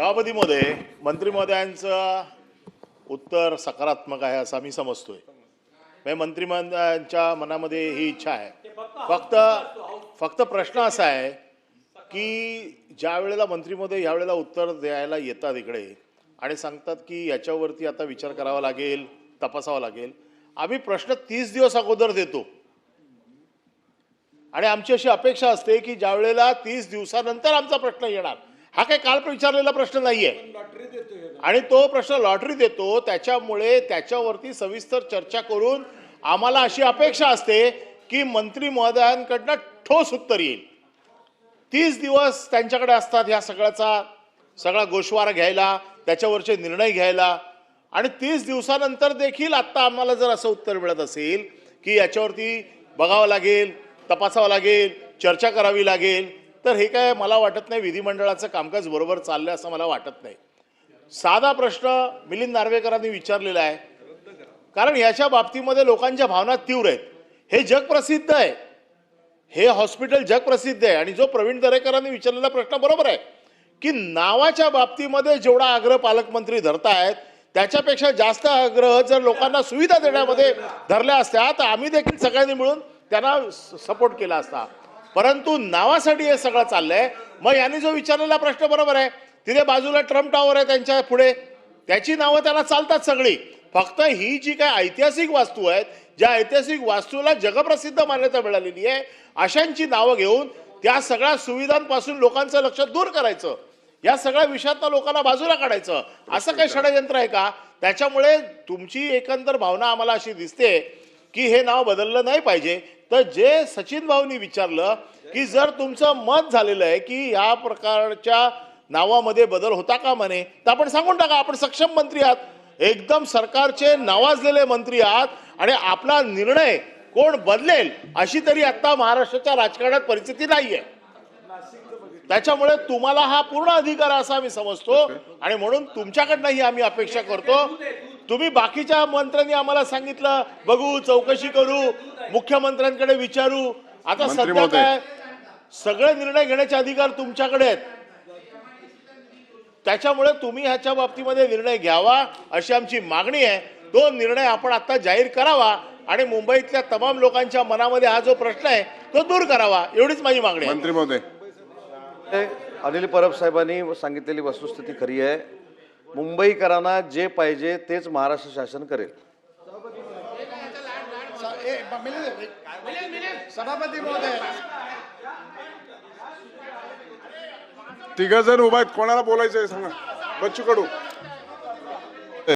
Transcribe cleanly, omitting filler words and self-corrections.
सभापतीमध्ये मंत्री महोदयांचं उत्तर सकारात्मक आहे असं मी समजतोय. म्हणजे मंत्री महोदयांच्या मनामध्ये ही इच्छा आहे. फक्त प्रश्न असा आहे की ज्या वेळेला मंत्री महोदय या वेळेला उत्तर द्यायला येतात इकडे आणि सांगतात की याच्यावरती आता विचार करावा लागेल, तपासावा लागेल. आम्ही प्रश्न 30 दिवस अगोदर देतो आणि आमची अशी अपेक्षा असते की ज्या वेळेला 30 दिवसानंतर आमचा प्रश्न येणार. हा काही काल विचारलेला प्रश्न नाहीये आणि तो प्रश्न लॉटरी देतो. त्याच्यामुळे त्याच्यावरती सविस्तर चर्चा करून आम्हाला अशी अपेक्षा असते की मंत्री महोदयांकडनं ठोस उत्तर येईल. 30 दिवस त्यांच्याकडे असतात ह्या सगळा गोषवारा घ्यायला, त्याच्यावरचे निर्णय घ्यायला. आणि 30 दिवसानंतर देखील आता आम्हाला जर असं उत्तर मिळत असेल की याच्यावरती बघावं लागेल, तपासावं लागेल, चर्चा करावी लागेल, तर हे काय मला वाटत नाही विधिमंडळाचं कामकाज बरोबर चाललंय असं मला वाटत नाही. साधा प्रश्न मिलिंद नार्वेकरांनी विचारलेला आहे, कारण याच्या बाबतीमध्ये लोकांच्या भावना तीव्र आहेत. हे जगप्रसिद्ध आहे, हे हॉस्पिटल जगप्रसिद्ध आहे. आणि जो प्रवीण दरेकरांनी विचारलेला प्रश्न बरोबर आहे की नावाच्या बाबतीमध्ये जेवढा आग्रह पालकमंत्री धरतायत त्याच्यापेक्षा जास्त आग्रह जर लोकांना सुविधा देण्यामध्ये धरल्या असत्या तर आम्ही देखील सगळ्यांनी मिळून त्यांना सपोर्ट केला असता. परंतु नावासाठी हे सगळं चाललंय. मग यांनी जो विचारलेला प्रश्न बरोबर आहे. तिथे बाजूला ट्रम्प टावर आहे त्यांच्या पुढे, त्याची नावं त्यांना चालतात सगळी. फक्त ही जी काय ऐतिहासिक वास्तू आहेत, ज्या ऐतिहासिक वास्तूला जगप्रसिद्ध मान्यता मिळालेली आहे, अशांची नावं घेऊन त्या सगळ्या सुविधांपासून लोकांचं लक्ष दूर करायचं, या सगळ्या विषयातनं लोकांना बाजूला काढायचं, असं काही षडयंत्र आहे का? त्याच्यामुळे तुमची एकंदर भावना आम्हाला अशी दिसते की हे नाव बदललं नाही पाहिजे. तर जे सचिन भाऊनी विचारलं की जर तुमचं मत झालेलं आहे की या प्रकारच्या नावामध्ये बदल होता का म्हणे, तर आपण सांगून टाका आपण सक्षम मंत्री आहात, एकदम सरकारचे नावाजलेले मंत्री आहात आणि आपला निर्णय कोण बदलेल अशी तरी आता महाराष्ट्राच्या राजकारणात परिस्थिती नाहीये. त्याच्यामुळे तुम्हाला हा पूर्ण अधिकार असा आम्ही समजतो आणि म्हणून तुमच्याकडनंही आम्ही अपेक्षा करतो. तुम्ही बाकीच्या मंत्र्यांनी आम्हाला सांगितलं बघू, चौकशी करू, मुख्यमंत्र्यांकडे विचारू. आता सध्या काय सगळे निर्णय घेण्याचे अधिकार तुमच्याकडे आहेत. त्याच्यामुळे तुम्ही ह्याच्या बाबतीमध्ये निर्णय घ्यावा अशी आमची मागणी आहे. तो निर्णय आपण आता जाहीर करावा आणि मुंबईतल्या तमाम लोकांच्या मनामध्ये हा जो प्रश्न आहे तो दूर करावा, एवढीच माझी मागणी आहे. मंत्री महोदय, अनिल परब साहेबांनी सांगितलेली वस्तुस्थिती खरी आहे. मुंबईकरांना जे पाहिजे तेच महाराष्ट्र शासन करेल. सभापती महोदय, तिघ जण उभा आहेत, कोणाला बोलायचं आहे सांगा. बच्चू कडू.